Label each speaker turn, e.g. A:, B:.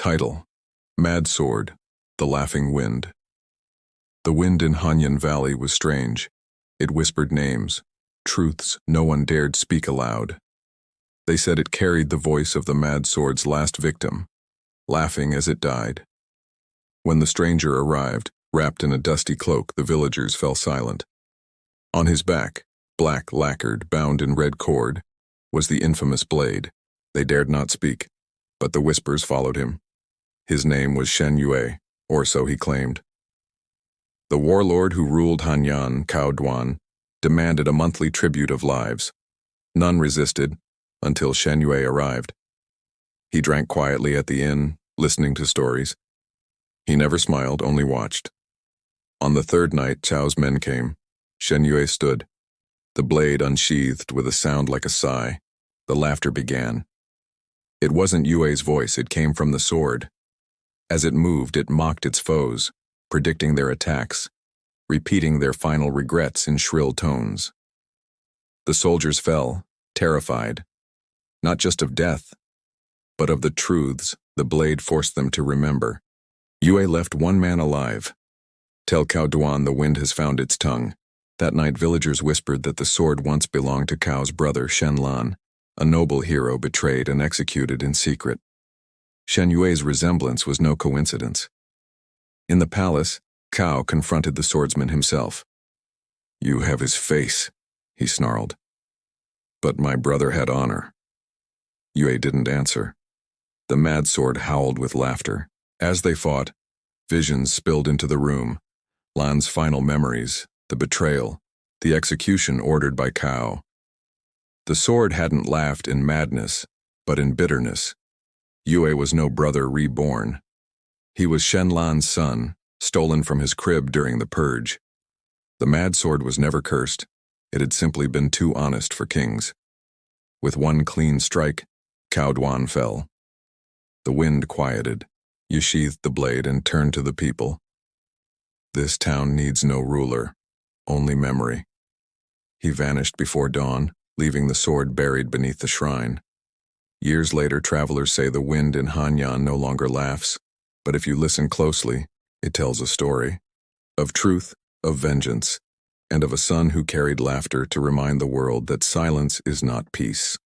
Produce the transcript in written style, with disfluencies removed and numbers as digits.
A: Title: Mad Sword, The Laughing Wind. The wind in Hanyan Valley was strange. It whispered names, truths no one dared speak aloud. They said it carried the voice of the mad sword's last victim, laughing as it died. When the stranger arrived, wrapped in a dusty cloak, the villagers fell silent. On his back, black lacquered, bound in red cord, was the infamous blade. They dared not speak, but the whispers followed him. His name was Shen Yue, or so he claimed. The warlord who ruled Hanyan, Cao Duan, demanded a monthly tribute of lives. None resisted, until Shen Yue arrived. He drank quietly at the inn, listening to stories. He never smiled, only watched. On the third night, Chao's men came. Shen Yue stood, the blade unsheathed with a sound like a sigh. The laughter began. It wasn't Yue's voice, it came from the sword. As it moved, it mocked its foes, predicting their attacks, repeating their final regrets in shrill tones. The soldiers fell, terrified, not just of death, but of the truths the blade forced them to remember. Yue left one man alive. Tell Cao Duan the wind has found its tongue. That night, villagers whispered that the sword once belonged to Cao's brother, Shen Lan, a noble hero betrayed and executed in secret. Shen Yue's resemblance was no coincidence. In the palace, Cao confronted the swordsman himself. "You have his face," he snarled. "But my brother had honor." Yue didn't answer. The mad sword howled with laughter. As they fought, visions spilled into the room. Lan's final memories, the betrayal, the execution ordered by Cao. The sword hadn't laughed in madness, but in bitterness. Yue was no brother reborn. He was Shen Lan's son, stolen from his crib during the purge. The mad sword was never cursed. It had simply been too honest for kings. With one clean strike, Cao Duan fell. The wind quieted. You sheathed the blade and turned to the people. "This town needs no ruler, only memory." He vanished before dawn, leaving the sword buried beneath the shrine. Years later, travelers say the wind in Hanyan no longer laughs, but if you listen closely, it tells a story of truth, of vengeance, and of a son who carried laughter to remind the world that silence is not peace.